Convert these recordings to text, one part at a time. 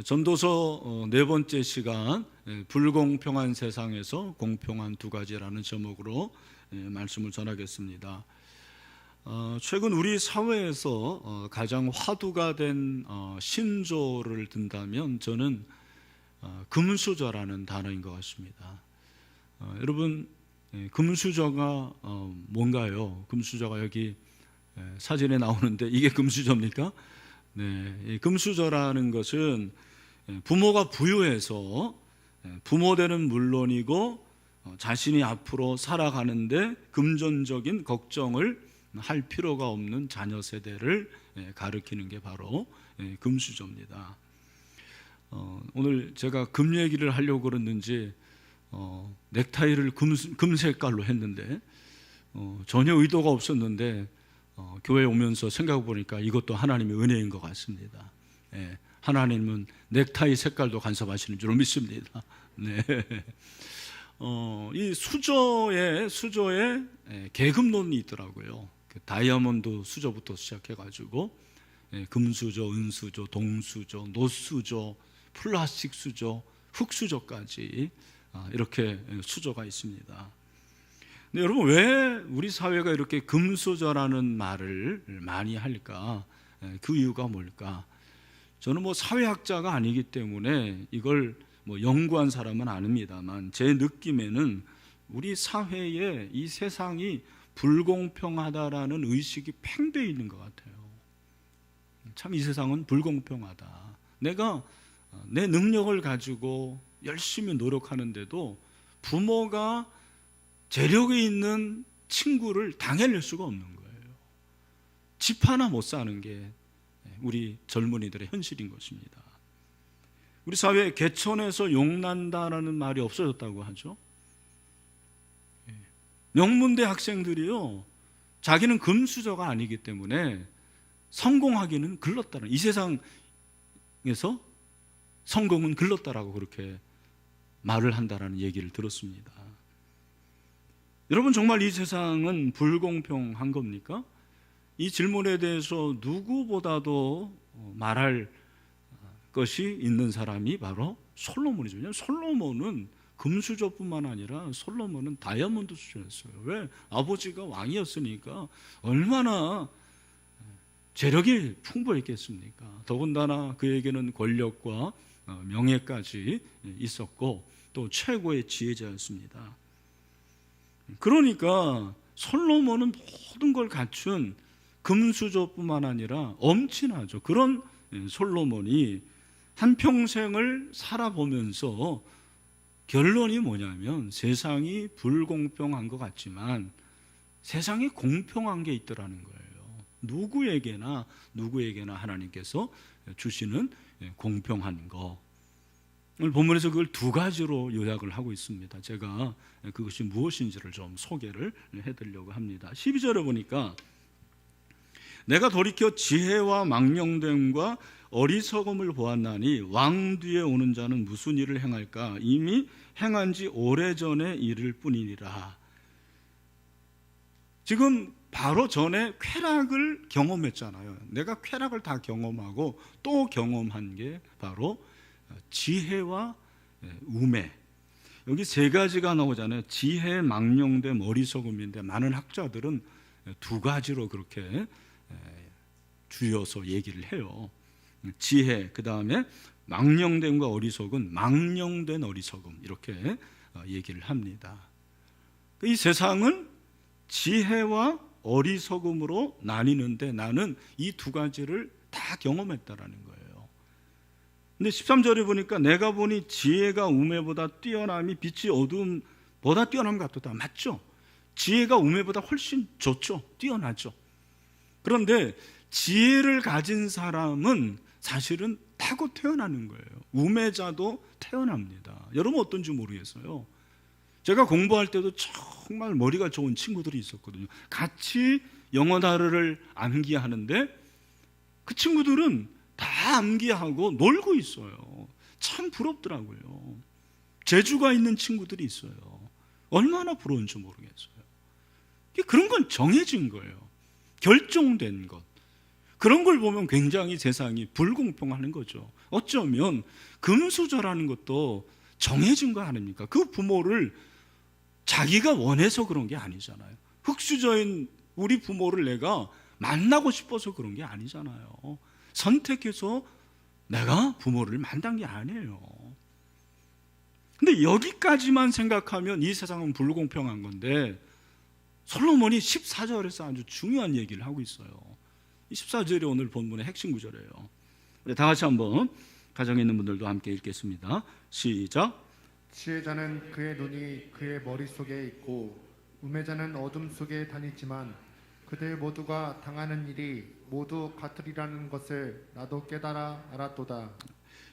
전도서 네 번째 시간, 불공평한 세상에서 공평한 두 가지라는 제목으로 말씀을 전하겠습니다. 최근 우리 사회에서 가장 화두가 된 신조를 든다면 저는 금수저라는 단어인 것 같습니다. 여러분, 금수저가 뭔가요? 금수저가 여기 사진에 나오는데 이게 금수저입니까? 네, 금수저라는 것은 부모가 부유해서 부모되는 물론이고 자신이 앞으로 살아가는데 금전적인 걱정을 할 필요가 없는 자녀 세대를 가리키는 게 바로 금수저입니다. 오늘 제가 금 얘기를 하려고 그랬는지 넥타이를 금 색깔로 했는데 전혀 의도가 없었는데 교회에 오면서 생각해 보니까 이것도 하나님의 은혜인 것 같습니다. 하나님은 넥타이 색깔도 간섭하시는 줄 믿습니다. 네. 이 수저에 계급론이 있더라고요. 다이아몬드 수저부터 시작해가지고 금수저, 은수저, 동수저, 노수저, 플라스틱 수저, 흙수저까지 이렇게 수저가 있습니다. 근데 여러분, 왜 우리 사회가 이렇게 금수저라는 말을 많이 할까? 그 이유가 뭘까? 저는 사회학자가 아니기 때문에 이걸 연구한 사람은 아닙니다만 제 느낌에는 우리 사회에 이 세상이 불공평하다라는 의식이 팽배해 있는 것 같아요. 참 이 세상은 불공평하다. 내가 내 능력을 가지고 열심히 노력하는데도 부모가 재력이 있는 친구를 당해낼 수가 없는 거예요. 집 하나 못 사는 게 우리 젊은이들의 현실인 것입니다. 우리 사회에 개천에서 용난다라는 말이 없어졌다고 하죠. 명문대 학생들이요, 자기는 금수저가 아니기 때문에 성공하기는 글렀다는, 이 세상에서 성공은 글렀다라고 그렇게 말을 한다라는 얘기를 들었습니다. 여러분, 정말 이 세상은 불공평한 겁니까? 이 질문에 대해서 누구보다도 말할 것이 있는 사람이 바로 솔로몬이죠. 왜냐하면 솔로몬은 금수저뿐만 아니라 솔로몬은 다이아몬드 수저였어요. 왜? 아버지가 왕이었으니까 얼마나 재력이 풍부했겠습니까? 더군다나 그에게는 권력과 명예까지 있었고 또 최고의 지혜자였습니다. 그러니까 솔로몬은 모든 걸 갖춘 금수저뿐만 아니라 엄친아죠. 그런 솔로몬이 한평생을 살아보면서 결론이 뭐냐면 세상이 불공평한 것 같지만 세상에 공평한 게 있더라는 거예요. 누구에게나 하나님께서 주시는 공평한 거. 오늘 본문에서 그걸 두 가지로 요약을 하고 있습니다. 제가 그것이 무엇인지를 좀 소개를 해드리려고 합니다. 12절에 보니까 내가 돌이켜 지혜와 망령됨과 어리석음을 보았나니 왕 뒤에 오는 자는 무슨 일을 행할까? 이미 행한 지 오래전의 일일 뿐이니라. 지금 바로 전에 쾌락을 경험했잖아요. 내가 쾌락을 다 경험하고 또 경험한 게 바로 지혜와 우매. 여기 세 가지가 나오잖아요. 지혜, 망령됨, 어리석음인데 많은 학자들은 두 가지로 그렇게 줄여서 얘기를 해요. 지혜, 그 다음에 망령됨과 어리석음, 망령된 어리석음, 이렇게 얘기를 합니다. 이 세상은 지혜와 어리석음으로 나뉘는데 나는 이 두 가지를 다 경험했다라는 거예요. 근데 13절에 보니까 내가 보니 지혜가 우매보다 뛰어남이 빛이 어두움보다 뛰어남 같도다. 맞죠? 지혜가 우매보다 훨씬 좋죠. 뛰어나죠. 그런데 지혜를 가진 사람은 사실은 타고 태어나는 거예요. 우매자도 태어납니다. 여러분 어떤지 모르겠어요. 제가 공부할 때도 정말 머리가 좋은 친구들이 있었거든요. 같이 영어 단어를 암기하는데 그 친구들은 다 암기하고 놀고 있어요. 참 부럽더라고요. 재주가 있는 친구들이 있어요. 얼마나 부러운지 모르겠어요. 그런 건 정해진 거예요. 결정된 것. 그런 걸 보면 굉장히 세상이 불공평하는 거죠. 어쩌면 금수저라는 것도 정해진 거 아닙니까? 그 부모를 자기가 원해서 그런 게 아니잖아요. 흙수저인 우리 부모를 내가 만나고 싶어서 그런 게 아니잖아요. 선택해서 내가 부모를 만난 게 아니에요. 근데 여기까지만 생각하면 이 세상은 불공평한 건데, 솔로몬이 14절에서 아주 중요한 얘기를 하고 있어요. 14절이 오늘 본문의 핵심 구절이에요. 우리 다 같이 한번 가정에 있는 분들도 함께 읽겠습니다. 시작. 지혜자는 그의 눈이 그의 머릿속에 있고 우매자는 어둠 속에 다니지만 그들 모두가 당하는 일이 모두 같으리라는 것을 나도 깨달아 알았도다.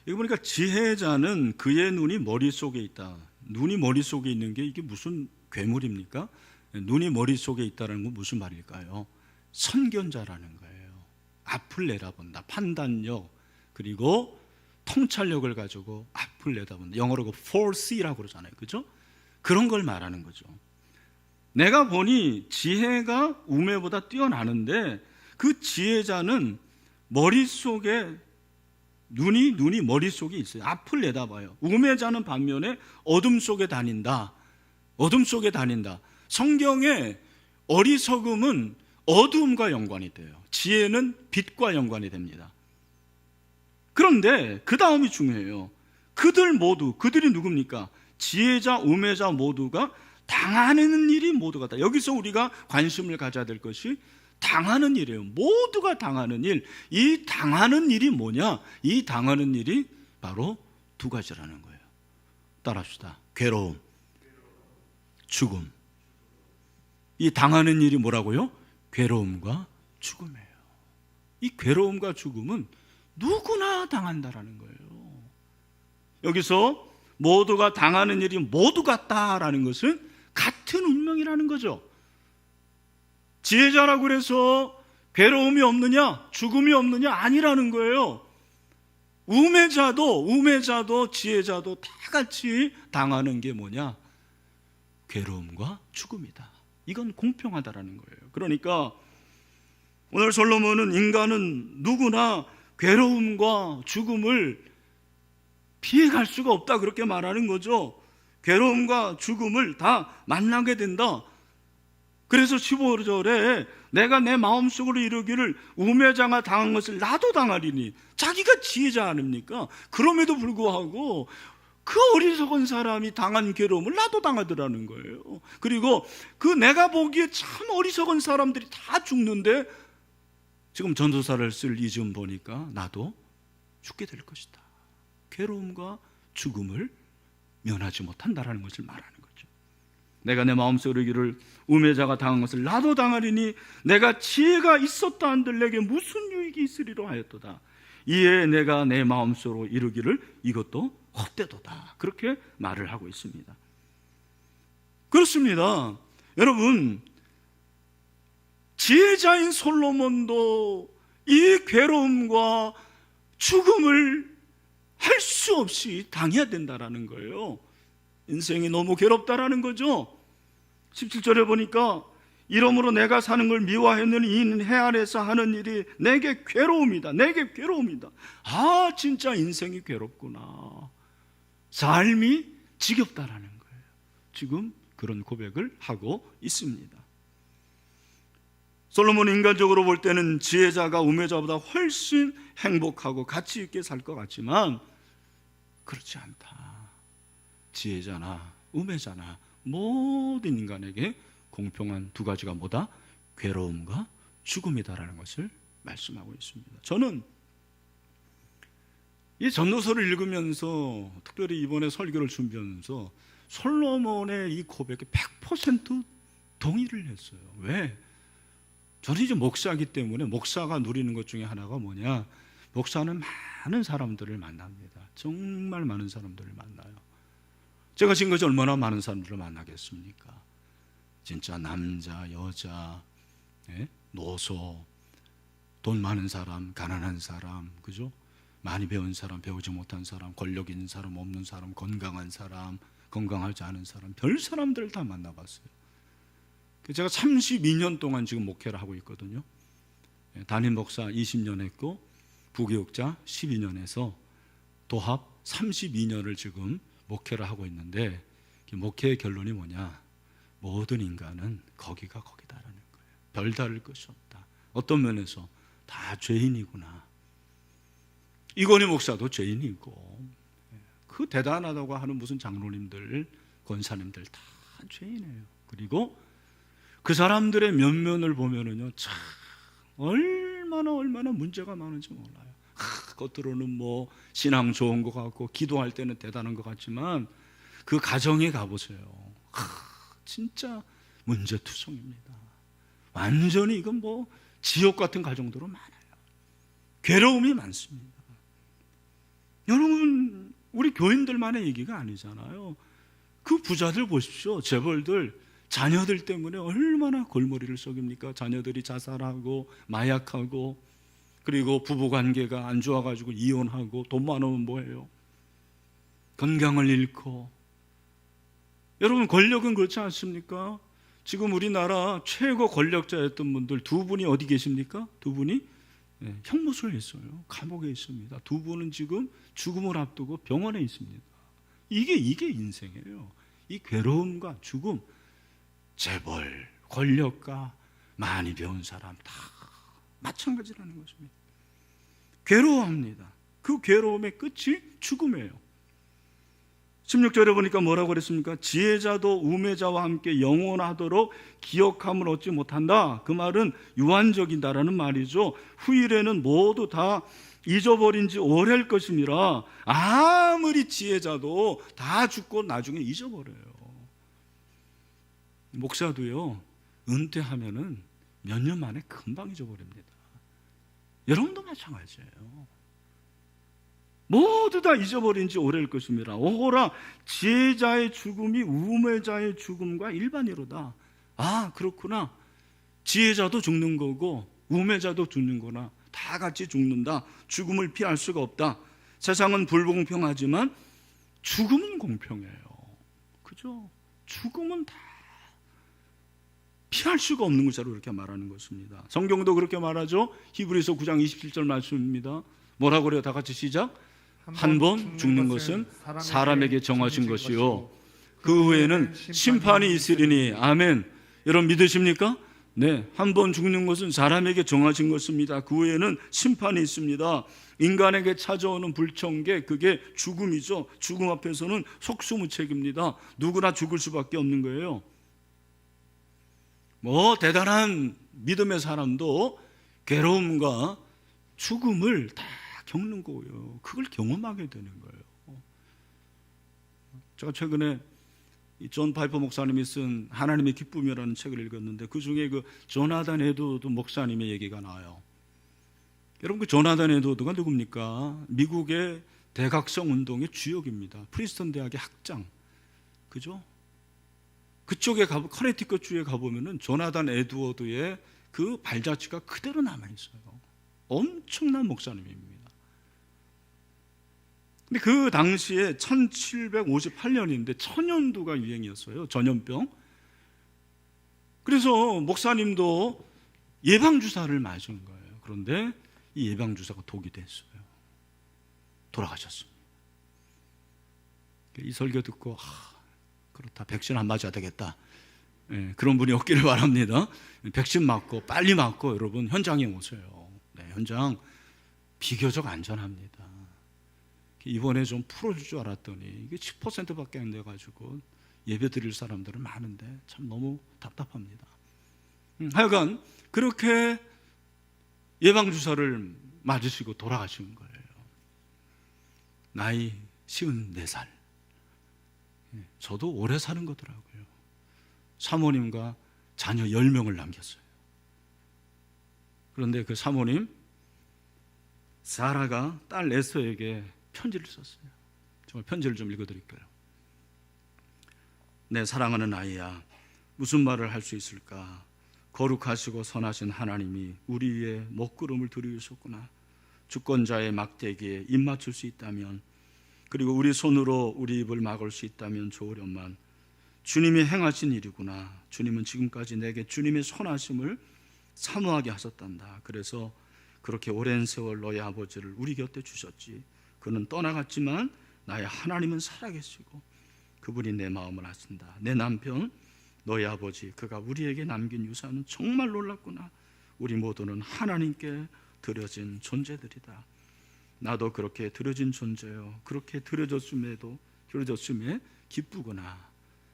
이거 보니까 지혜자는 그의 눈이 머릿속에 있다. 눈이 머릿속에 있는 게 이게 무슨 괴물입니까? 눈이 머릿속에 있다는 건 무슨 말일까요? 선견자라는 거예요. 앞을 내다본다. 판단력, 그리고 통찰력을 가지고 앞을 내다본다. 영어로 foresee라고 그러잖아요. 그죠? 그런 걸 말하는 거죠. 내가 보니 지혜가 우매보다 뛰어나는데 그 지혜자는 머릿속에 눈이 머릿속에 있어요. 앞을 내다봐요. 우매자는 반면에 어둠 속에 다닌다. 어둠 속에 다닌다. 성경에 어리석음은 어두움과 연관이 돼요. 지혜는 빛과 연관이 됩니다. 그런데 그 다음이 중요해요. 그들이 누굽니까? 지혜자, 우매자 모두가 당하는 일이 모두 같다. 여기서 우리가 관심을 가져야 될 것이 당하는 일이에요. 모두가 당하는 일. 이 당하는 일이 뭐냐? 이 당하는 일이 바로 두 가지라는 거예요. 따라합시다. 괴로움, 죽음. 이 당하는 일이 뭐라고요? 괴로움과 죽음이에요. 이 괴로움과 죽음은 누구나 당한다라는 거예요. 여기서 모두가 당하는 일이 모두 같다라는 것은 같은 운명이라는 거죠. 지혜자라고 그래서 괴로움이 없느냐, 죽음이 없느냐 아니라는 거예요. 우매자도 지혜자도 다 같이 당하는 게 뭐냐? 괴로움과 죽음이다. 이건 공평하다라는 거예요. 그러니까 오늘 솔로몬은 인간은 누구나 괴로움과 죽음을 피해갈 수가 없다 그렇게 말하는 거죠. 괴로움과 죽음을 다 만나게 된다. 그래서 15절에 내가 내 마음속으로 이르기를 우매자가 당한 것을 나도 당하리니, 자기가 지혜자 아닙니까? 그럼에도 불구하고 그 어리석은 사람이 당한 괴로움을 나도 당하더라는 거예요. 그리고 그 내가 보기에 참 어리석은 사람들이 다 죽는데 지금 전도사를 쓸 이쯤 보니까 나도 죽게 될 것이다. 괴로움과 죽음을 면하지 못한다라는 것을 말하는 거죠. 내가 내 마음속으로 이르기를 우매자가 당한 것을 나도 당하리니 내가 지혜가 있었다 한들 내게 무슨 유익이 있으리로 하였도다. 이에 내가 내 마음속으로 이르기를 이것도 헛되도다. 그렇게 말을 하고 있습니다. 그렇습니다. 여러분, 지혜자인 솔로몬도 이 괴로움과 죽음을 할 수 없이 당해야 된다라는 거예요. 인생이 너무 괴롭다라는 거죠. 17절에 보니까 이러므로 내가 사는 걸 미워했느니 이는 해 아래서 하는 일이 내게 괴로움이다. 내게 괴로움이다. 아, 진짜 인생이 괴롭구나. 삶이 지겹다라는 거예요. 지금 그런 고백을 하고 있습니다. 솔로몬은 인간적으로 볼 때는 지혜자가 우매자보다 훨씬 행복하고 가치 있게 살 것 같지만 그렇지 않다. 지혜자나 우매자나 모든 인간에게 공평한 두 가지가 뭐다? 괴로움과 죽음이다라는 것을 말씀하고 있습니다. 저는 이 전도서를 읽으면서, 특별히 이번에 설교를 준비하면서 솔로몬의 이 고백에 100% 동의를 했어요. 왜? 저는 이제 목사이기 때문에 목사가 누리는 것 중에 하나가 뭐냐? 목사는 많은 사람들을 만납니다. 정말 많은 사람들을 만나요. 제가 지금까지 얼마나 많은 사람들을 만나겠습니까? 진짜 남자, 여자, 노소, 돈 많은 사람, 가난한 사람, 그죠? 많이 배운 사람, 배우지 못한 사람, 권력 있는 사람, 없는 사람, 건강한 사람, 건강하지 않은 사람, 별 사람들을 다 만나봤어요. 제가 32년 동안 지금 목회를 하고 있거든요. 담임 목사 20년 했고 부교육자 12년 해서 도합 32년을 지금 목회를 하고 있는데, 목회의 결론이 뭐냐? 모든 인간은 거기가 거기다라는 거예요. 별다를 것이 없다. 어떤 면에서 다 죄인이구나. 이건희 목사도 죄인이고, 그 대단하다고 하는 무슨 장로님들, 권사님들 다 죄인이에요. 그리고 그 사람들의 면면을 보면은요, 참 얼마나 문제가 많은지 몰라요. 겉으로는 뭐 신앙 좋은 것 같고 기도할 때는 대단한 것 같지만 그 가정에 가보세요. 진짜 문제투성입니다. 완전히 이건 뭐 지옥 같은 가정들로 많아요. 괴로움이 많습니다. 여러분, 우리 교인들만의 얘기가 아니잖아요. 그 부자들 보십시오. 재벌들, 자녀들 때문에 얼마나 골머리를 썩입니까? 자녀들이 자살하고 마약하고, 그리고 부부관계가 안 좋아가지고 이혼하고, 돈 많으면 뭐해요? 건강을 잃고. 여러분, 권력은 그렇지 않습니까? 지금 우리나라 최고 권력자였던 분들 두 분이 어디 계십니까? 두 분이 형무소에 있어요. 감옥에 있습니다. 두 분은 지금 죽음을 앞두고 병원에 있습니다. 이게 인생이에요. 이 괴로움과 죽음, 재벌, 권력가, 많이 배운 사람 다 마찬가지라는 것입니다. 괴로워합니다. 그 괴로움의 끝이 죽음이에요. 16절에 보니까 뭐라고 그랬습니까? 지혜자도 우매자와 함께 영원하도록 기억함을 얻지 못한다. 그 말은 유한적이다라는 말이죠. 후일에는 모두 다 잊어버린 지 오래일 것임이라. 아무리 지혜자도 다 죽고 나중에 잊어버려요. 목사도요, 은퇴하면은 몇 년 만에 금방 잊어버립니다. 여러분도 마찬가지예요. 모두 다 잊어버린 지 오래일 것입니다. 오호라, 지혜자의 죽음이 우매자의 죽음과 일반이로다. 아, 그렇구나. 지혜자도 죽는 거고 우매자도 죽는 거나 다 같이 죽는다. 죽음을 피할 수가 없다. 세상은 불공평하지만 죽음은 공평해요. 그죠? 죽음은 다 피할 수가 없는 것으로 그렇게 말하는 것입니다. 성경도 그렇게 말하죠. 히브리서 9장 27절 말씀입니다. 뭐라고 그래요? 다 같이 시작. 한 번 죽는 것은 사람에게 정하신 것이요, 그 후에는 심판이 있으리니. 아멘. 여러분 믿으십니까? 네, 한 번 죽는 것은 사람에게 정하신 것입니다. 그 후에는 심판이 있습니다. 인간에게 찾아오는 불청객, 그게 죽음이죠. 죽음 앞에서는 속수무책입니다. 누구나 죽을 수밖에 없는 거예요. 뭐 대단한 믿음의 사람도 괴로움과 죽음을 다 겪는 거예요. 그걸 경험하게 되는 거예요. 제가 최근에 존 파이퍼 목사님이 쓴 하나님의 기쁨이라는 책을 읽었는데, 그 중에 그 조나단 에드워드 목사님의 얘기가 나와요. 여러분, 그 조나단 에드워드가 누굽니까? 미국의 대각성 운동의 주역입니다. 프린스턴 대학의 학장, 그죠? 그쪽에 커네티컷 주에 가보면은 조나단 에드워드의 그 발자취가 그대로 남아 있어요. 엄청난 목사님입니다. 근데 그 당시에 1758년인데 천연두가 유행이었어요. 전염병. 그래서 목사님도 예방주사를 맞은 거예요. 그런데 이 예방주사가 독이 됐어요. 돌아가셨습니다. 이 설교 듣고 그렇다, 백신 안 맞아야 되겠다, 그런 분이 없기를 바랍니다. 백신 맞고 빨리 맞고 여러분 현장에 오세요. 네, 현장 비교적 안전합니다. 이번에 좀 풀어줄 줄 알았더니 이게 10%밖에 안 돼가지고 예배 드릴 사람들은 많은데 참 너무 답답합니다. 하여간 그렇게 예방주사를 맞으시고 돌아가신 거예요. 나이 54살. 저도 오래 사는 거더라고요. 사모님과 자녀 10명을 남겼어요. 그런데 그 사모님 사라가 딸 에서에게 편지를 썼어요. 정말 편지를 좀 읽어드릴까요? 내 사랑하는 아이야, 무슨 말을 할 수 있을까? 거룩하시고 선하신 하나님이 우리 위에 먹구름을 들이셨구나. 주권자의 막대기에 입 맞출 수 있다면, 그리고 우리 손으로 우리 입을 막을 수 있다면 좋으련만 주님이 행하신 일이구나. 주님은 지금까지 내게 주님의 선하심을 사모하게 하셨단다. 그래서 그렇게 오랜 세월 너희 아버지를 우리 곁에 주셨지. 그는 떠나갔지만 나의 하나님은 살아계시고 그분이 내 마음을 아신다. 내 남편 너희 아버지 그가 우리에게 남긴 유산은 정말 놀랍구나. 우리 모두는 하나님께 드려진 존재들이다. 나도 그렇게 드려진 존재요. 그렇게 드려졌음에 기쁘구나.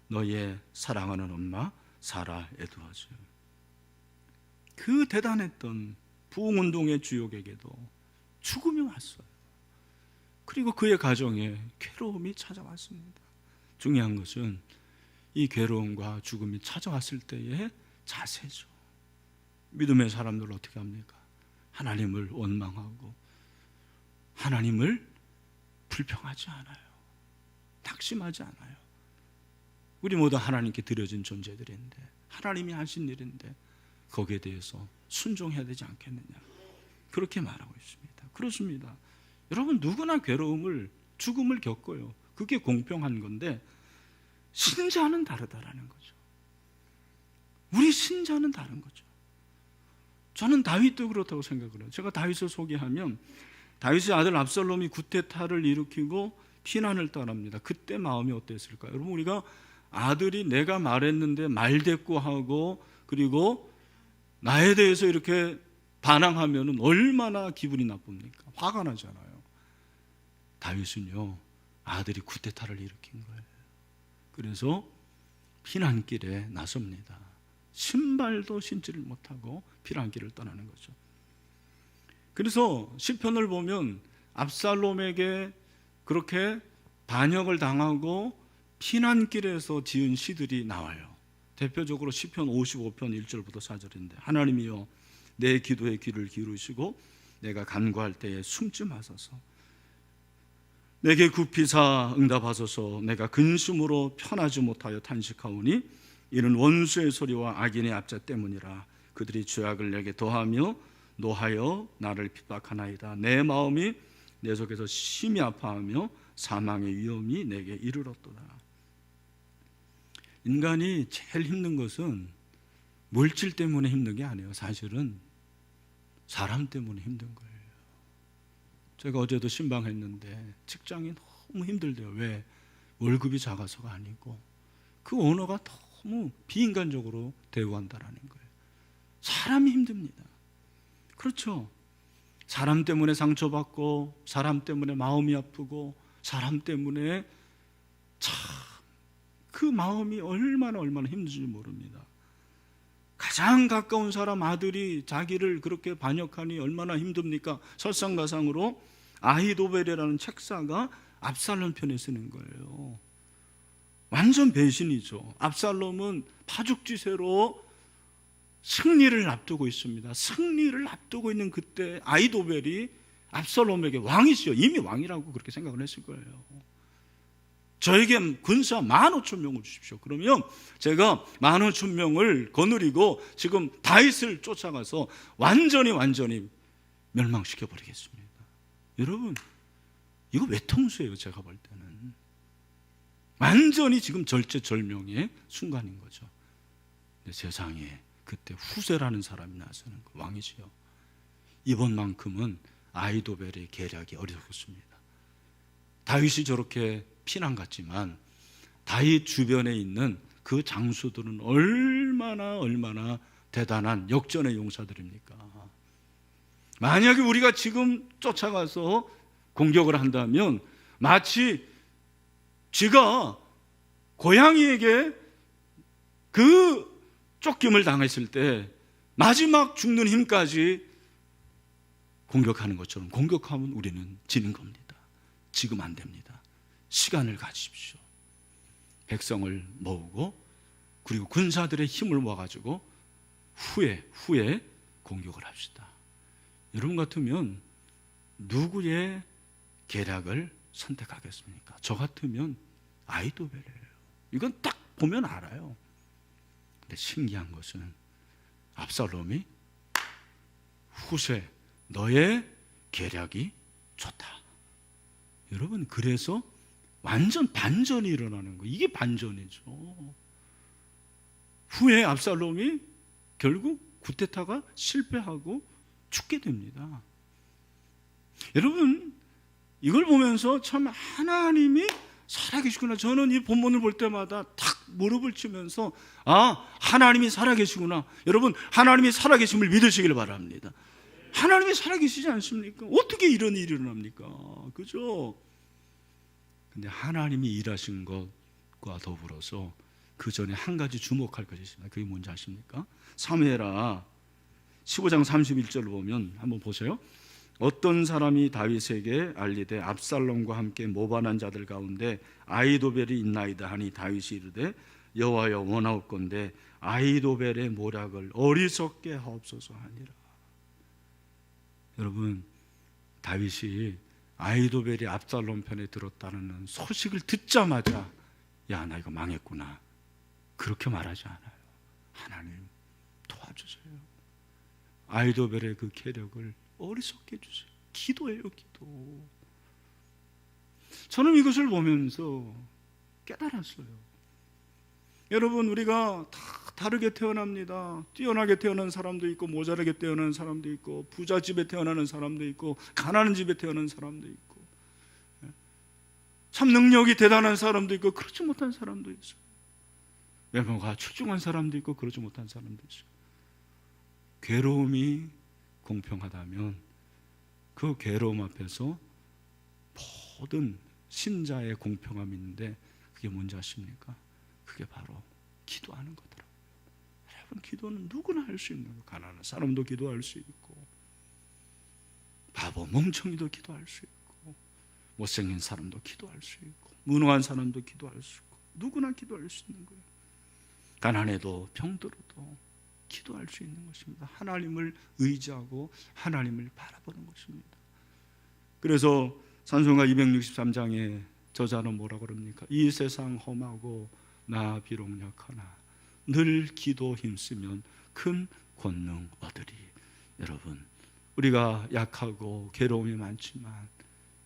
너희의 사랑하는 엄마 사라 에드워즈. 그 대단했던 부흥운동의 주역에게도 죽음이 왔어요. 그리고 그의 가정에 괴로움이 찾아왔습니다. 중요한 것은 이 괴로움과 죽음이 찾아왔을 때의 자세죠. 믿음의 사람들 어떻게 합니까? 하나님을 원망하고 하나님을 불평하지 않아요. 낙심하지 않아요. 우리 모두 하나님께 드려진 존재들인데, 하나님이 하신 일인데 거기에 대해서 순종해야 되지 않겠느냐, 그렇게 말하고 있습니다. 그렇습니다. 여러분, 누구나 괴로움을, 죽음을 겪어요. 그게 공평한 건데 신자는 다르다라는 거죠. 우리 신자는 다른 거죠. 저는 다윗도 그렇다고 생각을 해요. 제가 다윗을 소개하면 다윗의 아들 압살롬이 구테타를 일으키고 피난을 떠납니다. 그때 마음이 어땠을까요? 여러분, 우리가 아들이 내가 말했는데 말대꾸하고 그리고 나에 대해서 이렇게 반항하면 얼마나 기분이 나쁩니까? 화가 나잖아요. 다윗은요, 아들이 구테타를 일으킨 거예요. 그래서 피난길에 나섭니다. 신발도 신지를 못하고 피난길을 떠나는 거죠. 그래서 시편을 보면 압살롬에게 그렇게 반역을 당하고 피난길에서 지은 시들이 나와요. 대표적으로 시편 55편 1절부터 4절인데, 하나님이여 내 기도에 귀를 기울이시고 내가 간구할 때에 숨지 마소서. 내게 굽히사 응답하소서. 내가 근심으로 편하지 못하여 탄식하오니 이는 원수의 소리와 악인의 압제 때문이라. 그들이 죄악을 내게 더하며 노하여 나를 핍박하나이다. 내 마음이 내 속에서 심히 아파하며 사망의 위험이 내게 이르렀도다. 인간이 제일 힘든 것은 물질 때문에 힘든 게 아니에요. 사실은 사람 때문에 힘든 거예요. 제가 어제도 신방했는데 직장이 너무 힘들대요. 왜? 월급이 작아서가 아니고 그 오너가 너무 비인간적으로 대우한다라는 거예요. 사람이 힘듭니다. 그렇죠. 사람 때문에 상처받고 사람 때문에 마음이 아프고 사람 때문에 참 그 마음이 얼마나 힘든지 모릅니다. 가장 가까운 사람 아들이 자기를 그렇게 반역하니 얼마나 힘듭니까? 설상가상으로 아히도벨이라는 책사가 압살롬 편에 쓰는 거예요. 완전 배신이죠. 압살롬은 파죽지세로 승리를 앞두고 있습니다. 승리를 앞두고 있는 그때 아히도벨이 압살롬에게 왕이시요, 이미 왕이라고 그렇게 생각을 했을 거예요. 저에게 군사 15,000명을 주십시오. 그러면 제가 15,000명을 거느리고 지금 다윗을 쫓아가서 완전히 멸망시켜 버리겠습니다. 여러분, 이거 외통수예요. 제가 볼 때는 완전히 지금 절체절명의 순간인 거죠. 근데 세상에 그때 후세라는 사람이 나서는 거, 왕이지요. 이번만큼은 아히도벨의 계략이 어리석었습니다. 다윗이 저렇게 피난 갔지만 다윗 주변에 있는 그 장수들은 얼마나 대단한 역전의 용사들입니까? 만약에 우리가 지금 쫓아가서 공격을 한다면 마치 쥐가 고양이에게 그 쫓김을 당했을 때 마지막 죽는 힘까지 공격하는 것처럼 공격하면 우리는 지는 겁니다. 지금 안 됩니다. 시간을 가지십시오. 백성을 모으고 그리고 군사들의 힘을 모아가지고 후에 공격을 합시다. 여러분 같으면 누구의 계략을 선택하겠습니까? 저 같으면 아히도벨이에요. 이건 딱 보면 알아요. 근데 신기한 것은 압살롬이 후세 너의 계략이 좋다. 여러분, 그래서 완전 반전이 일어나는 거예요. 이게 반전이죠. 후에 압살롬이 결국 쿠데타가 실패하고 죽게 됩니다. 여러분, 이걸 보면서 참 하나님이 살아계시구나. 저는 이 본문을 볼 때마다 탁 무릎을 치면서 하나님이 살아계시구나. 여러분, 하나님이 살아계심을 믿으시길 바랍니다. 하나님이 살아계시지 않습니까? 어떻게 이런 일이 일어납니까? 그죠? 근데 하나님이 일하신 것과 더불어서 그 전에 한 가지 주목할 것이 있습니다. 그게 뭔지 아십니까? 사무엘하 15장 31절을 보면 한번 보세요. 어떤 사람이 다윗에게 알리되 압살롬과 함께 모반한 자들 가운데 아히도벨이 있나이다 하니 다윗이 이르되 여호와여 원하옵건대 아히도벨의 모략을 어리석게 하옵소서 하니라. 여러분, 다윗이 아히도벨이 압살롬 편에 들었다는 소식을 듣자마자 야, 나 이거 망했구나, 그렇게 말하지 않아요. 하나님 도와주세요. 아히도벨의 그 계력을 어리석게 해주세요. 기도해요, 기도. 저는 이것을 보면서 깨달았어요. 여러분, 우리가 다 다르게 태어납니다. 뛰어나게 태어난 사람도 있고 모자라게 태어난 사람도 있고 부자 집에 태어나는 사람도 있고 가난한 집에 태어난 사람도 있고 참 능력이 대단한 사람도 있고 그렇지 못한 사람도 있어요. 외모가 출중한 사람도 있고 그렇지 못한 사람도 있어요. 괴로움이 공평하다면 그 괴로움 앞에서 모든 신자의 공평함이 있는데 그게 뭔지 아십니까? 그게 바로 기도하는 거더라고요. 여러분, 기도는 누구나 할 수 있는 거예요. 가난한 사람도 기도할 수 있고 바보 멍청이도 기도할 수 있고 못생긴 사람도 기도할 수 있고 무능한 사람도 기도할 수 있고 누구나 기도할 수 있는 거예요. 가난해도 병들어도 기도할 수 있는 것입니다. 하나님을 의지하고 하나님을 바라보는 것입니다. 그래서 찬송가 263장에 저자는 뭐라고 그럽니까? 이 세상 험하고 나 비록 약하나 늘 기도 힘쓰면 큰 권능 얻으리. 여러분, 우리가 약하고 괴로움이 많지만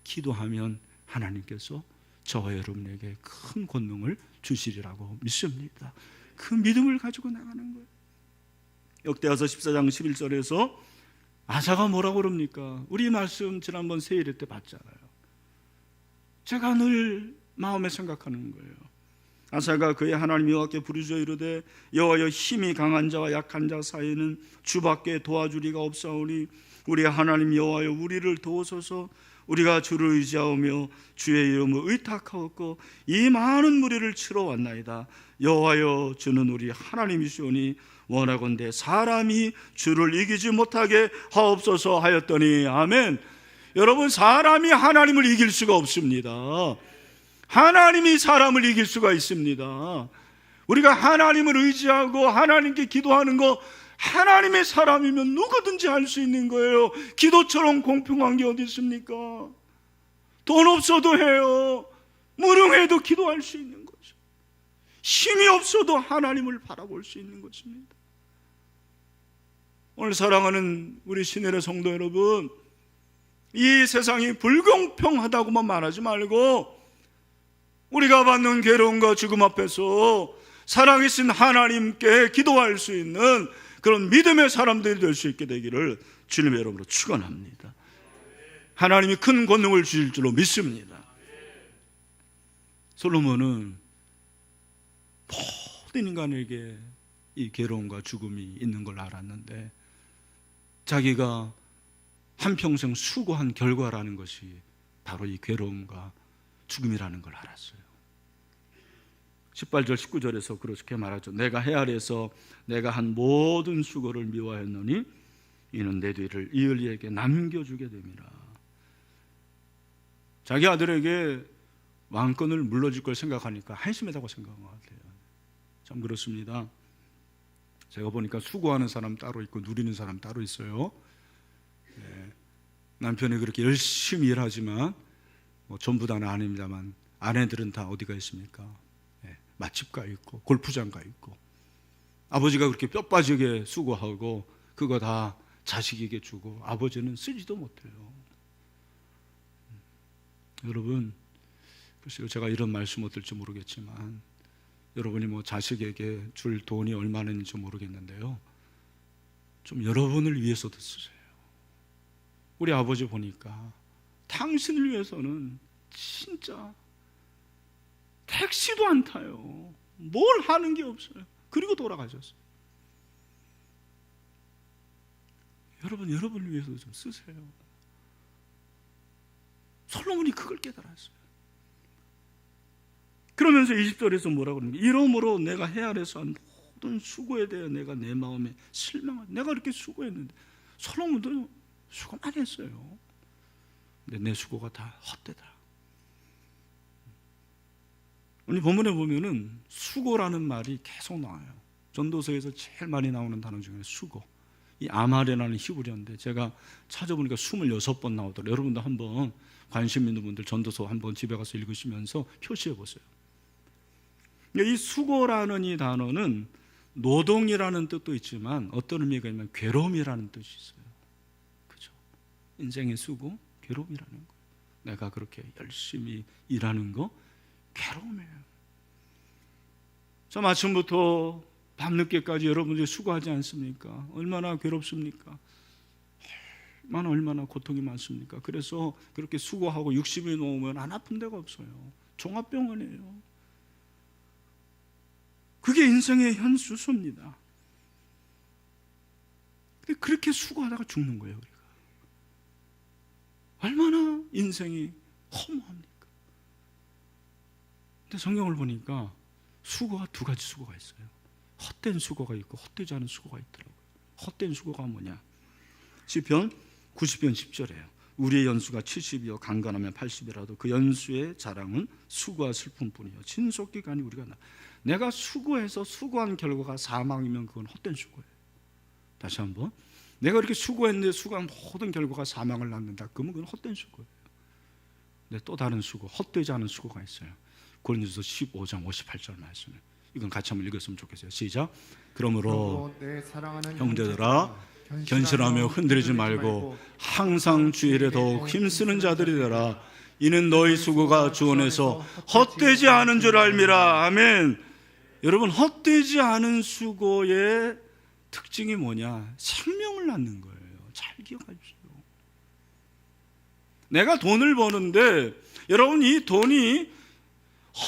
기도하면 하나님께서 저와 여러분에게 큰 권능을 주시리라고 믿습니다. 그 믿음을 가지고 나가는 거예요. 역대하서 14장 11절에서 아사가 뭐라고 그럽니까? 우리 말씀 지난번 세일회 때 봤잖아요. 제가 늘 마음에 생각하는 거예요. 아사가 그의 하나님 여호와께 부르짖어 이르되 여호와여, 힘이 강한 자와 약한 자 사이에는 주밖에 도와주리가 없사오니 우리 하나님 여호와여, 우리를 도우소서. 우리가 주를 의지하오며 주의 이름을 의탁하였고 이 많은 무리를 치러 왔나이다. 여호와여, 주는 우리 하나님이시오니 원하건대 사람이 주를 이기지 못하게 하옵소서 하였더니 아멘. 여러분, 사람이 하나님을 이길 수가 없습니다. 하나님이 사람을 이길 수가 있습니다. 우리가 하나님을 의지하고 하나님께 기도하는 거, 하나님의 사람이면 누구든지 할 수 있는 거예요. 기도처럼 공평한 게 어디 있습니까? 돈 없어도 해요. 무능해도 기도할 수 있는 거죠. 힘이 없어도 하나님을 바라볼 수 있는 것입니다. 오늘 사랑하는 우리 신혜의 성도 여러분, 이 세상이 불공평하다고만 말하지 말고 우리가 받는 괴로움과 죽음 앞에서 살아계신 하나님께 기도할 수 있는 그런 믿음의 사람들이 될 수 있게 되기를 주님의 이름으로 축원합니다. 하나님이 큰 권능을 주실 줄로 믿습니다. 솔로몬은 모든 인간에게 이 괴로움과 죽음이 있는 걸 알았는데 자기가 한평생 수고한 결과라는 것이 바로 이 괴로움과 죽음이라는 걸 알았어요. 18절 19절에서 그렇게 말하죠. 내가 해 아래에서 내가 한 모든 수고를 미워하였노니 이는 내 뒤를 이을리에게 남겨주게 됨이라. 자기 아들에게 왕권을 물려줄 걸 생각하니까 한심하다고 생각한 것 같아요. 참 그렇습니다. 제가 보니까 수고하는 사람 따로 있고 누리는 사람 따로 있어요. 남편이 그렇게 열심히 일하지만 전부 다는 아닙니다만 아내들은 다 어디가 있습니까? 맛집 가 있고 골프장 가 있고, 아버지가 그렇게 뼈 빠지게 수고하고 그거 다 자식에게 주고 아버지는 쓰지도 못해요. 여러분, 글쎄요, 제가 이런 말씀 어떨지 모르겠지만 여러분이 자식에게 줄 돈이 얼마나 있는지 모르겠는데요, 좀 여러분을 위해서도 쓰세요. 우리 아버지 보니까 당신을 위해서는 진짜 택시도 안 타요. 뭘 하는 게 없어요. 그리고 돌아가셨어요. 여러분을 위해서도 좀 쓰세요. 솔로몬이 그걸 깨달았어요. 그러면서 20절에서 뭐라고 그러는가? 이러므로 내가 헤아려서 한 모든 수고에 대해 내가 내 마음에 실망한, 내가 이렇게 수고했는데, 솔로몬도 수고 많이 했어요. 근데 내 수고가 다 헛되다. 오늘 본문에 보면은 수고라는 말이 계속 나와요. 전도서에서 제일 많이 나오는 단어 중에 수고. 이 아말이라는 히브리어인데 제가 찾아보니까 26번 나오더라고요. 여러분도 한번 관심 있는 분들 전도서 한번 집에 가서 읽으시면서 표시해 보세요. 이 수고라는 이 단어는 노동이라는 뜻도 있지만 어떤 의미가 있냐면 괴로움이라는 뜻이 있어요. 그죠? 인생의 수고, 괴로움이라는 거. 내가 그렇게 열심히 일하는 거 괴로움이에요. 저 아침부터 밤늦게까지 여러분들이 수고하지 않습니까? 얼마나 괴롭습니까? 얼마나 고통이 많습니까? 그래서 그렇게 수고하고 60이 넘으면 안 아픈 데가 없어요. 종합병원이에요. 그게 인생의 현수소입니다. 근데 그렇게 수고하다가 죽는 거예요, 우리가. 얼마나 인생이 허무합니까? 근데 성경을 보니까 수고가 두 가지 수고가 있어요. 헛된 수고가 있고 헛되지 않은 수고가 있더라고요. 헛된 수고가 뭐냐? 시편 90편 10절이에요. 우리의 연수가 70이요 강건하면 80이라도 그 연수의 자랑은 수고와 슬픔뿐이요 진속기간이 우리가 내가 수고해서 수고한 결과가 사망이면 그건 헛된 수고예요. 다시 한번, 내가 이렇게 수고했는데 수고한 모든 결과가 사망을 낳는다, 그러면 그건 헛된 수고예요. 근데 또 다른 수고, 헛되지 않은 수고가 있어요. 고린도서 15장 58절 말씀, 이건 같이 한번 읽었으면 좋겠어요. 시작. 그러므로 내 사랑하는 형제들아 견실하며 흔들리지 말고 항상 주 일에 더욱 힘쓰는 자들이 되라. 이는 너희 수고가 주 안에서 헛되지 않은 줄 알미라. 아멘. 여러분, 헛되지 않은 수고의 특징이 뭐냐? 생명을 낳는 거예요. 잘 기억하십시오. 내가 돈을 버는데 여러분, 이 돈이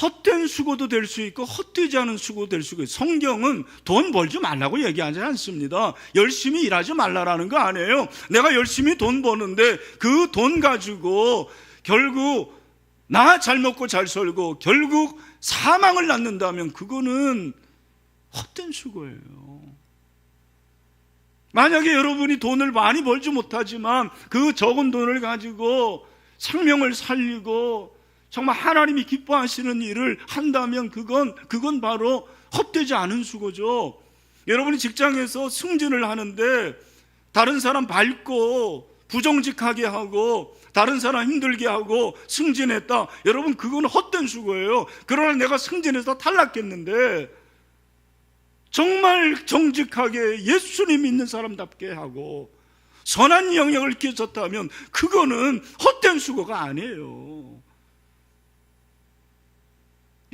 헛된 수고도 될 수 있고 헛되지 않은 수고도 될 수 있고, 성경은 돈 벌지 말라고 얘기하지 않습니다. 열심히 일하지 말라라는 거 아니에요. 내가 열심히 돈 버는데 그 돈 가지고 결국 나 잘 먹고 잘 살고 결국 사망을 낳는다면 그거는 헛된 수고예요. 만약에 여러분이 돈을 많이 벌지 못하지만 그 적은 돈을 가지고 생명을 살리고 정말 하나님이 기뻐하시는 일을 한다면 그건 바로 헛되지 않은 수고죠. 여러분이 직장에서 승진을 하는데 다른 사람 밟고 부정직하게 하고 다른 사람 힘들게 하고 승진했다, 여러분 그건 헛된 수고예요. 그러나 내가 승진해서 탈락했는데 정말 정직하게 예수님 믿는 사람답게 하고 선한 영향을 끼쳤다면 그거는 헛된 수고가 아니에요.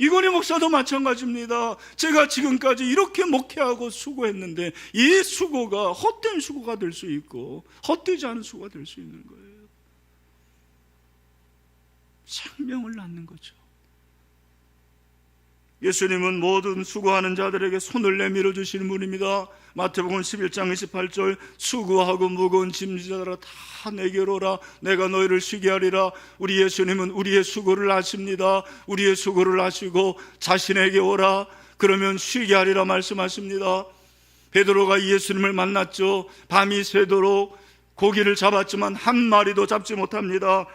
이건희 목사도 마찬가지입니다. 제가 지금까지 이렇게 목회하고 수고했는데 이 수고가 헛된 수고가 될 수 있고 헛되지 않은 수고가 될 수 있는 거예요. 생명을 낳는 거죠. 예수님은 모든 수고하는 자들에게 손을 내밀어 주시는 분입니다. 마태복음 11장 28절, 수고하고 무거운 짐지자들아 다 내게로 오라, 내가 너희를 쉬게 하리라. 우리 예수님은 우리의 수고를 아십니다. 우리의 수고를 아시고 자신에게 오라, 그러면 쉬게 하리라 말씀하십니다. 베드로가 예수님을 만났죠. 밤이 새도록 고기를 잡았지만 한 마리도 잡지 못합니다.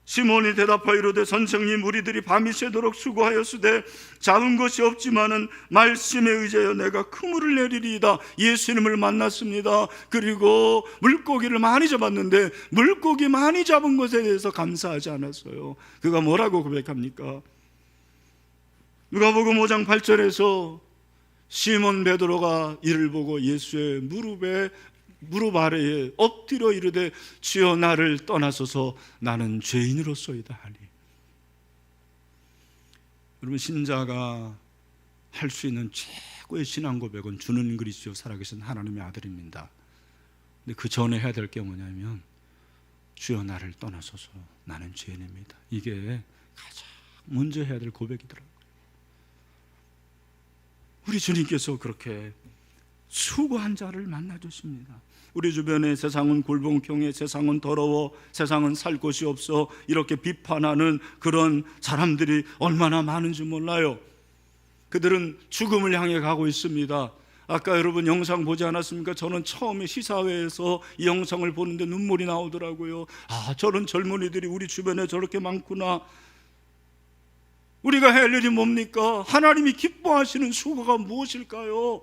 시몬이 대답하여 이르되 선생님, 우리들이 밤이 새도록 수고하였으되 잡은 것이 없지만은 말씀에 의지하여 내가 그물을 내리리이다. 예수님을 만났습니다. 그리고 물고기를 많이 잡았는데 물고기 많이 잡은 것에 대해서 감사하지 않았어요. 그가 뭐라고 고백합니까? 누가복음 5장 8절에서 시몬 베드로가 이를 보고 예수의 무릎 아래에 엎드려 이르되 주여 나를 떠나소서 나는 죄인으로소이다 하니. 여러분, 신자가 할 수 있는 최고의 신앙 고백은 주는 그리스도 살아계신 하나님의 아들입니다. 근데 그 전에 해야 될 게 뭐냐면 주여 나를 떠나소서 나는 죄인입니다. 이게 가장 먼저 해야 될 고백이더라고요. 우리 주님께서 그렇게 수고한 자를 만나 주십니다. 우리 주변에 세상은 굴봉평해, 세상은 더러워, 세상은 살 곳이 없어 이렇게 비판하는 그런 사람들이 얼마나 많은지 몰라요. 그들은 죽음을 향해 가고 있습니다. 아까 여러분 영상 보지 않았습니까? 저는 처음에 시사회에서 이 영상을 보는데 눈물이 나오더라고요. 아, 저런 젊은이들이 우리 주변에 저렇게 많구나. 우리가 할 일이 뭡니까? 하나님이 기뻐하시는 수고가 무엇일까요?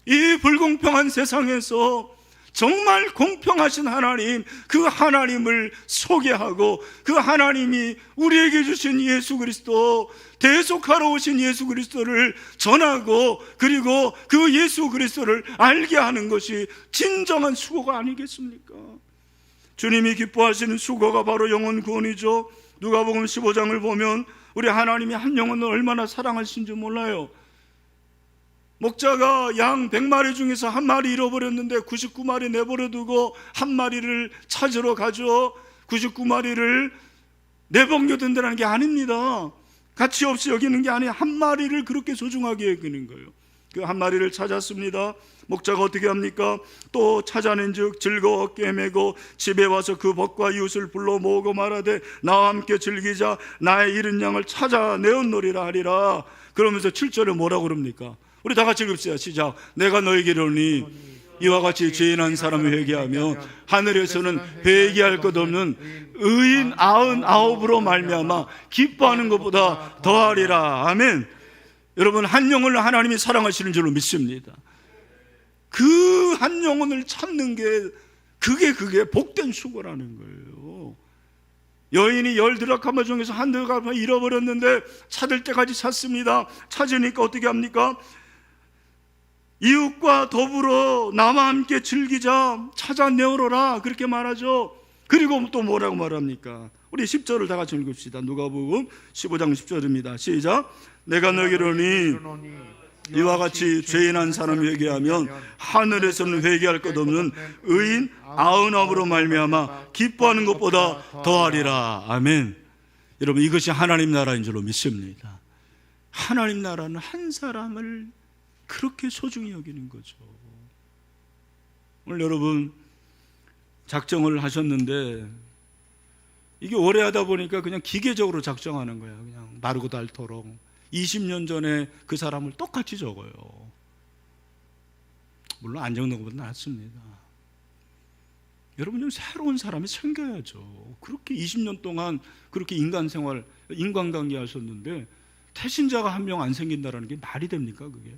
이 불공평한 세상에서 정말 공평하신 하나님, 그 하나님을 소개하고 그 하나님이 우리에게 주신 예수 그리스도, 대속하러 오신 예수 그리스도를 전하고 그리고 그 예수 그리스도를 알게 하는 것이 진정한 수고가 아니겠습니까? 주님이 기뻐하시는 수고가 바로 영혼 구원이죠. 누가복음 15장을 보면 우리 하나님이 한 영혼을 얼마나 사랑하신지 몰라요. 목자가 양 100마리 중에서 한 마리 잃어버렸는데 99마리 내버려두고 한 마리를 찾으러 가죠. 99마리를 내버려둔다는 게 아닙니다. 가치 없이 여기는 게 아니에요. 한 마리를 그렇게 소중하게 여기는 거예요. 그 한 마리를 찾았습니다. 목자가 어떻게 합니까? 또 찾아낸즉 즐거워 어깨에 메고 집에 와서 그 벗과 이웃을 불러 모으고 말하되 나와 함께 즐기자. 나의 잃은 양을 찾아내었노리라 하리라. 그러면서 7절에 뭐라고 그럽니까? 우리 다 같이 읽읍시다. 시작. 내가 너에게 이르노니 이와 같이 죄인한 사람을 회개하면 하늘에서는 회개할 것 없는 의인 99으로 말미암아 기뻐하는 것보다 더하리라. 아멘. 여러분, 한 영혼을 하나님이 사랑하시는 줄로 믿습니다. 그 한 영혼을 찾는 게 그게 복된 수고라는 거예요. 여인이 10드라카마 중에서 한 드라카마 잃어버렸는데 찾을 때까지 찾습니다. 찾으니까 어떻게 합니까? 이웃과 더불어 나와 함께 즐기자, 찾아내오라, 그렇게 말하죠. 그리고 또 뭐라고 말합니까? 우리 10절을 다 같이 읽읍시다. 누가복음 15장 10절입니다. 시작. 내가 너에게 이르노니 이와 같이 죄인한 사람이 회개하면 하늘에서는 회개할 것 없는 의인 99으로 말미암아 기뻐하는 것보다 더하리라. 아멘. 여러분, 이것이 하나님 나라인 줄로 믿습니다. 하나님 나라는 한 사람을 그렇게 소중히 여기는 거죠. 오늘 여러분 작정을 하셨는데 이게 오래 하다 보니까 그냥 기계적으로 작정하는 거야. 그냥 마르고 닳도록 20년 전에 그 사람을 똑같이 적어요. 물론 안 적는 것보다 낫습니다. 여러분, 좀 새로운 사람이 생겨야죠. 그렇게 20년 동안 그렇게 인간생활, 인간관계 하셨는데 태신자가 한 명 안 생긴다는 게 말이 됩니까, 그게?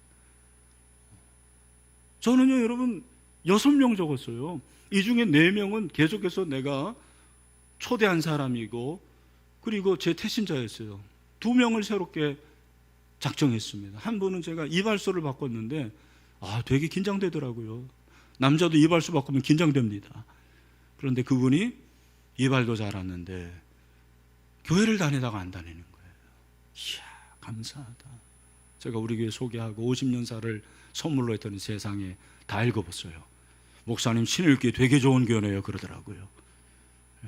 저는요, 여러분 6명 적었어요. 이 중에 4명은 계속해서 내가 초대한 사람이고 그리고 제 태신자였어요. 2명을 새롭게 작정했습니다. 한 분은 제가 이발소를 바꿨는데 되게 긴장되더라고요. 남자도 이발소 바꾸면 긴장됩니다. 그런데 그분이 이발도 잘하는데 교회를 다니다가 안 다니는 거예요. 이야, 감사하다. 제가 우리 교회 소개하고 50년사를 선물로 했더니 세상에 다 읽어봤어요. 목사님 신일교회 되게 좋은 교회네요 그러더라고요.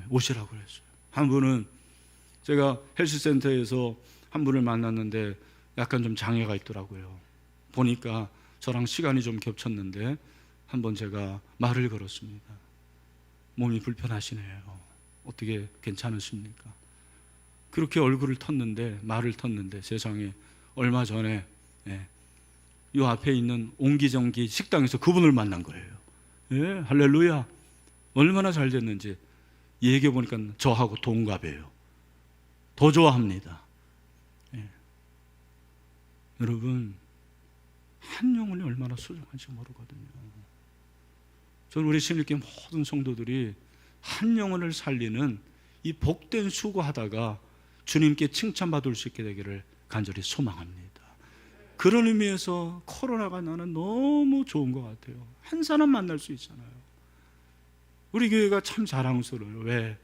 오시라고 그랬어요. 한 분은 제가 헬스센터에서 한 분을 만났는데 약간 좀 장애가 있더라고요. 보니까 저랑 시간이 좀 겹쳤는데 한번 제가 말을 걸었습니다. 몸이 불편하시네요. 어떻게 괜찮으십니까? 그렇게 얼굴을 텄는데, 말을 텄는데 세상에 얼마 전에 이 앞에 있는 옹기정기 식당에서 그분을 만난 거예요. 예, 할렐루야. 얼마나 잘 됐는지 얘기해 보니까 저하고 동갑이에요. 더 좋아합니다. 예. 여러분, 한 영혼이 얼마나 소중한지 모르거든요. 저는 우리 신일교회 모든 성도들이 한 영혼을 살리는 이 복된 수고하다가 주님께 칭찬받을 수 있게 되기를 간절히 소망합니다. 그런 의미에서 코로나가 나는 너무 좋은 것 같아요. 한 사람 만날 수 있잖아요. 우리 교회가 참 자랑스러워요. 왜?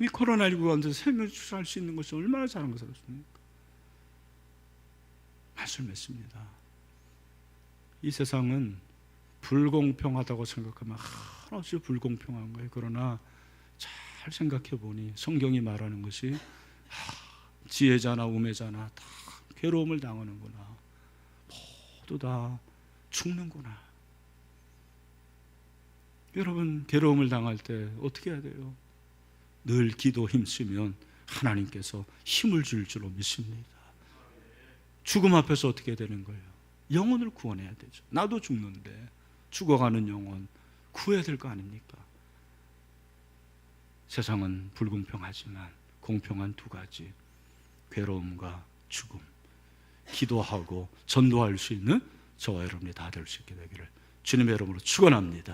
이 코로나19 가운데 생명을 추수할 수 있는 것이 얼마나 자랑스럽습니까? 말씀 맺습니다. 이 세상은 불공평하다고 생각하면 한없이 불공평한 거예요. 그러나 잘 생각해 보니 성경이 말하는 것이 지혜자나 우매자나 다 괴로움을 당하는구나. 모두 다 죽는구나. 여러분, 괴로움을 당할 때 어떻게 해야 돼요? 늘 기도 힘쓰면 하나님께서 힘을 줄 줄로 믿습니다. 죽음 앞에서 어떻게 되는 거예요? 영혼을 구원해야 되죠. 나도 죽는데 죽어가는 영혼 구해야 될 거 아닙니까? 세상은 불공평하지만 공평한 두 가지, 괴로움과 죽음. 기도하고 전도할 수 있는 저와 여러분이 다 될 수 있게 되기를 주님의 이름으로 축원합니다.